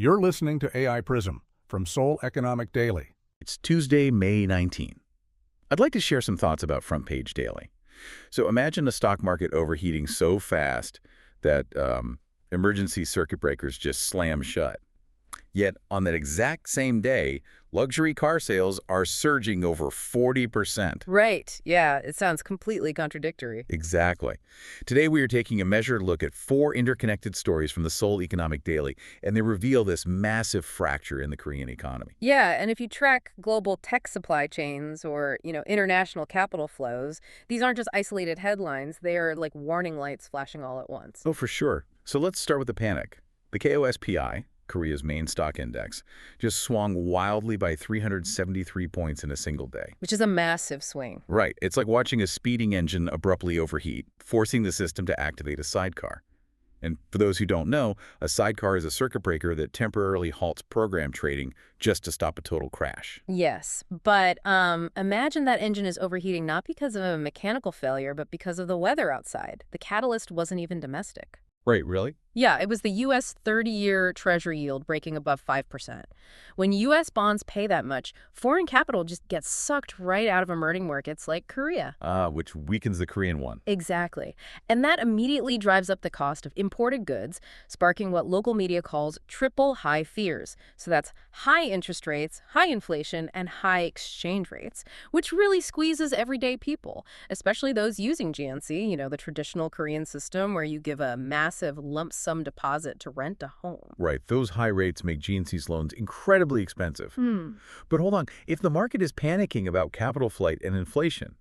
You're listening to AI PRISM from Seoul Economic Daily. It's Tuesday, May 19. I'd like to share some thoughts about Front Page Daily. So imagine a stock market overheating so fast that emergency circuit breakers just slam shut. Yet on that exact same day, luxury car sales are surging over 40%. Right. Yeah, it sounds completely contradictory. Exactly. Today we are taking a measured look at 4 interconnected stories from the Seoul Economic Daily, and they reveal this massive fracture in the Korean economy. Yeah, and if you track global tech supply chains or, international capital flows, these aren't just isolated headlines. They are like warning lights flashing all at once. Oh, for sure. So let's start with the panic. The KOSPI, Korea's main stock index, just swung wildly by 373 points in a single day. Which is a massive swing. Right. It's like watching a speeding engine abruptly overheat, forcing the system to activate a sidecar. And for those who don't know, a sidecar is a circuit breaker that temporarily halts program trading just to stop a total crash. Yes, but imagine that engine is overheating not because of a mechanical failure, but because of the weather outside. The catalyst wasn't even domestic. Right, really? Yeah, it was the U.S. 30-year Treasury yield breaking above 5%. When U.S. bonds pay that much, foreign capital just gets sucked right out of emerging markets like Korea. Which weakens the Korean won. Exactly. And that immediately drives up the cost of imported goods, sparking what local media calls triple high fears. So that's high interest rates, high inflation, and high exchange rates, which really squeezes everyday people, especially those using GNC, the traditional Korean system where you give a massive lump sum deposit to rent a home. Right. Those high rates make GNC's loans incredibly expensive. But hold on. If the market is panicking about capital flight and inflation,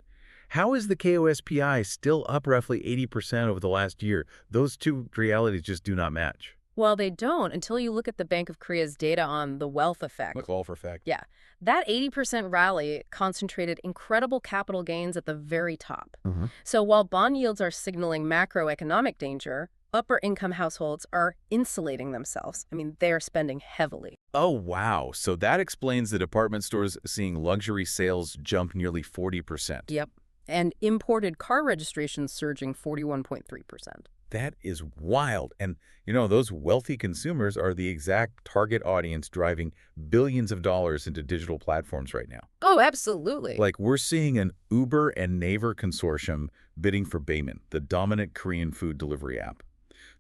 how is the KOSPI still up roughly 80% over the last year? Those two realities just do not match. Well, they don't until you look at the Bank of Korea's data on the wealth effect. Look, all for fact. Yeah. That 80% rally concentrated incredible capital gains at the very top. So while bond yields are signaling macroeconomic danger, upper-income households are insulating themselves. I mean, they're spending heavily. Oh, wow. So that explains the department stores seeing luxury sales jump nearly 40%. Yep. And imported car registrations surging 41.3%. That is wild. And, those wealthy consumers are the exact target audience driving billions of dollars into digital platforms right now. Oh, absolutely. Like, we're seeing an Uber and Naver consortium bidding for Baemin, the dominant Korean food delivery app.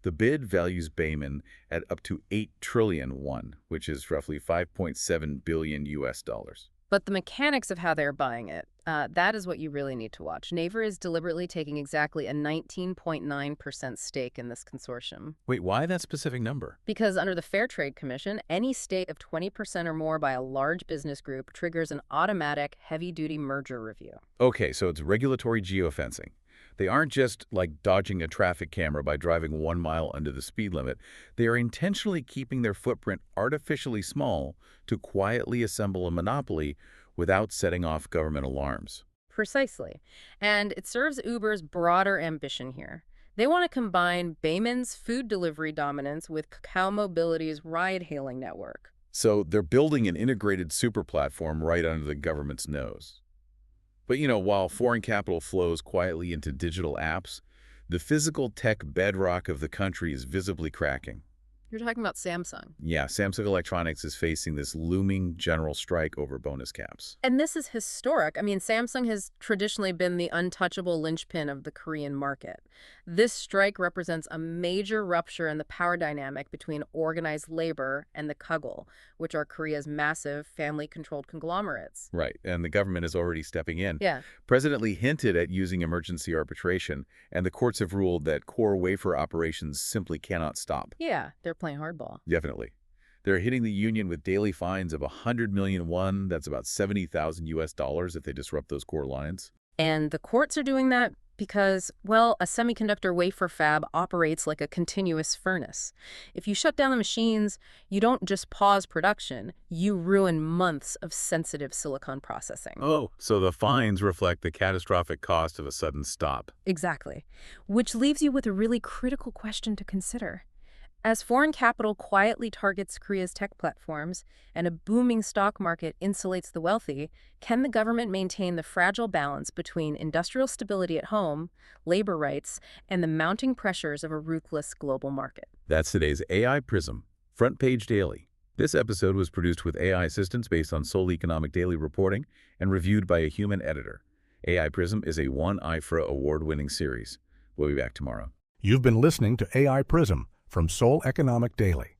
The bid values Baemin at up to 8 trillion won, which is roughly 5.7 billion US dollars. But the mechanics of how they're buying it, that is what you really need to watch. Naver is deliberately taking exactly a 19.9% stake in this consortium. Wait, why that specific number? Because under the Fair Trade Commission, any stake of 20% or more by a large business group triggers an automatic heavy-duty merger review. Okay, so it's regulatory geofencing. They aren't just like dodging a traffic camera by driving 1 mile under the speed limit. They are intentionally keeping their footprint artificially small to quietly assemble a monopoly without setting off government alarms. Precisely. And it serves Uber's broader ambition here. They want to combine Baemin's food delivery dominance with Kakao Mobility's ride-hailing network. So they're building an integrated super platform right under the government's nose. But, while foreign capital flows quietly into digital apps, the physical tech bedrock of the country is visibly cracking. You're talking about Samsung. Yeah, Samsung Electronics is facing this looming general strike over bonus caps. And this is historic. I mean, Samsung has traditionally been the untouchable linchpin of the Korean market. This strike represents a major rupture in the power dynamic between organized labor and the Kugul, which are Korea's massive family-controlled conglomerates. Right, and the government is already stepping in. Yeah. President Lee hinted at using emergency arbitration, and the courts have ruled that core wafer operations simply cannot stop. Yeah, they're playing hardball. Definitely. They're hitting the union with daily fines of 100 million won. That's about 70,000 US dollars if they disrupt those core lines. And the courts are doing that because, well, a semiconductor wafer fab operates like a continuous furnace. If you shut down the machines, you don't just pause production, you ruin months of sensitive silicon processing. Oh, so the fines reflect the catastrophic cost of a sudden stop. Exactly. Which leaves you with a really critical question to consider. As foreign capital quietly targets Korea's tech platforms and a booming stock market insulates the wealthy, can the government maintain the fragile balance between industrial stability at home, labor rights, and the mounting pressures of a ruthless global market? That's today's AI PRISM, Front Page Daily. This episode was produced with AI assistance based on Seoul Economic Daily reporting and reviewed by a human editor. AI PRISM is a 1 IFRA award-winning series. We'll be back tomorrow. You've been listening to AI PRISM from Seoul Economic Daily.